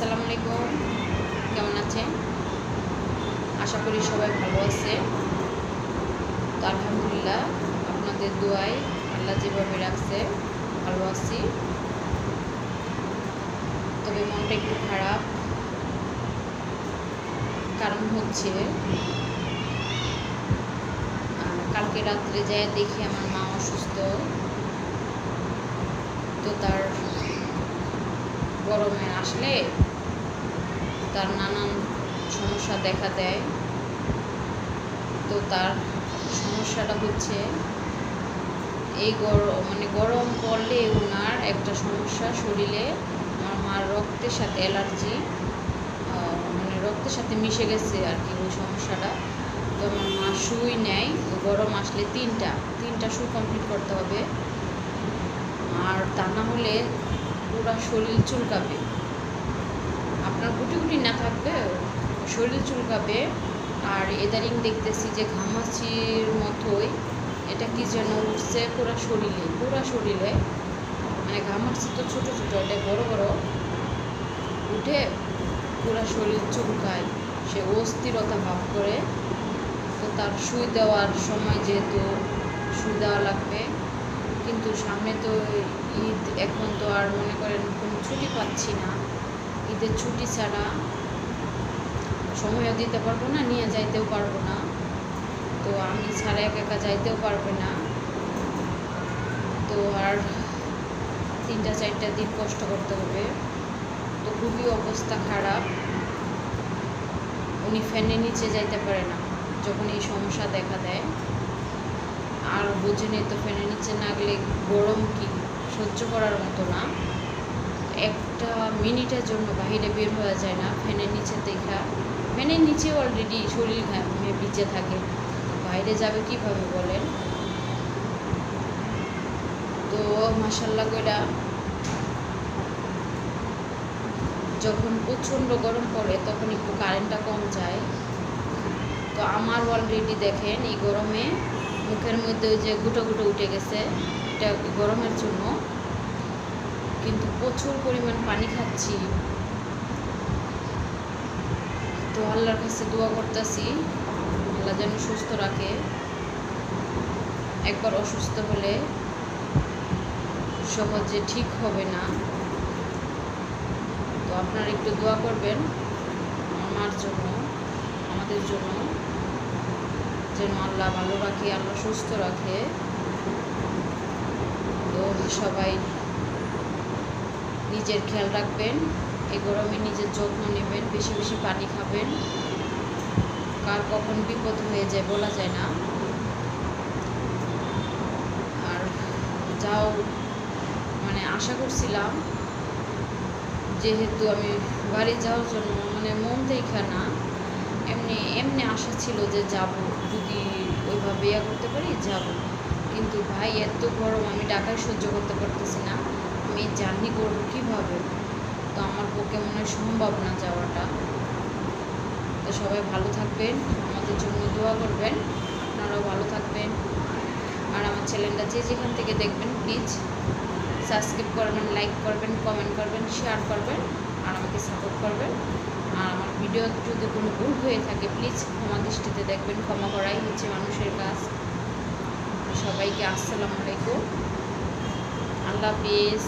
আসসালামু আলাইকুম, কেমন আছেন? আশা করি সবাই ভালো আছে। তো আলহামদুলিল্লাহ, আপনাদের দোয়ায় আল্লাহ যেভাবে রাখছে ভালো আছি। তবে মনটা একটু খারাপ, কারণ হচ্ছে কালকে রাত্রে যায় দেখি আমার মা অসুস্থ। তো তার গরমে আসলে তার নানান সমস্যা দেখা দেয়। তো তার সমস্যাটা হচ্ছে এই গরম পড়লে ওনার একটা সমস্যা শরীরে, আমার মার রক্তের সাথে অ্যালার্জি, রক্তের সাথে মিশে গেছে আর কি ওই সমস্যাটা। তো আমার মা সুই নেয়, গরম আসলে তিনটা সুই কমপ্লিট করতে হবে, আর তা না হলে পুরো শরীর চুলকাবে। আপনার গুটি গুটি না থাকবে, শরীর চুলকাবে। আর এদারিং দেখতেছি যে ঘামাচির মতোই এটা কি যেন উঠছে পুরো শরীরে, মানে ঘামাচি তো ছোটো ছোটো, এটা বড় বড় উঠে পুরো শরীর চুলকায়, সে অস্থিরতা ভাব করে। তো তার সুই দেওয়ার সময় যেহেতু সুই দেওয়া লাগবে, কিন্তু সামনে তো ঈদ, এখন তো আর মনে করেন কোনো ছুটি পাচ্ছি না। ঈদের ছুটি ছাড়া সময়ও দিতে পারবো না, নিয়ে যাইতেও পারবো না। তো আমি ছাড়া একা যাইতেও পারবে না। তো আর 3-4 দিন কষ্ট করতে হবে। তো খুবই অবস্থা খারাপ। উনি ফ্যানের নিচে যাইতে পারে না যখন এই সমস্যা দেখা দেয়। আর বোঝেনি তো, ফ্যানের নিচে না গেলে গরম কি সহ্য করার মতো না। একটা মিনিটের জন্য বাইরে বের হওয়া যায় না ফ্যানের নিচে দেখা। ফ্যানের নিচে অলরেডি শরীর ঘামে ভিজে থাকে, বাইরে যাবে কিভাবে বলেন? তো মাশাল্লাহ কইরা যখন প্রচণ্ড গরম পড়ে তখন একটু কারেন্টটা কম যায়। তো আমার অলরেডি দেখেন এই গরমে মুখের মধ্যে ওই যে গুঁটো উঠে গেছে, এটা গরমের জন্য। কিন্তু প্রচুর পরিমাণ পানি খাচ্ছি। তো আল্লাহর কাছে দোয়া করতেছি আল্লাহ যেন সুস্থ রাখে। একবার অসুস্থ হলে সহজে ঠিক হবে না। তো আপনারা একটু দোয়া করবেন আমার জন্য, আমাদের জন্য, যেন আল্লাহ ভালো রাখে, আল্লাহ সুস্থ রাখে। তো সবাই নিজের খেয়াল রাখবেন, এই গরমে নিজের যত্ন নেবেন, বেশি বেশি পানি খাবেন। কার কখন বিপদ হয়ে যায় বলা যায় না। আর যাও মানে আশা করছিলাম, যেহেতু আমি বাড়ি যাওয়ার জন্য মানে মন দেখা না, এমনি আশা ছিল যে যাব, যদি ওইভাবে করতে পারি যাব। কিন্তু ভাই এত গরম, আমি ঢাকায় সহ্য করতে পারতেছি না। আমি জার্নি করবো কীভাবে? তো আমার পক্ষে মনে হয় সম্ভব না যাওয়াটা। তো সবাই ভালো থাকবেন, আমাদের জন্য দোয়া করবেন, আপনারাও ভালো থাকবেন। আর আমার চ্যানেলটা যে যেখান থেকে দেখবেন প্লিজ সাবস্ক্রাইব করবেন, লাইক করবেন, কমেন্ট করবেন, শেয়ার করবেন, আর আমাকে সাপোর্ট করবেন। আর আমার ভিডিও যদি কোনো ভুল হয়ে থাকে প্লিজ ক্ষমা দৃষ্টিতে দেখবেন, ক্ষমা করাই হচ্ছে মানুষের কাজ। সবাইকে আসসালামু আলাইকুম, আল্লাহ হাফিজ।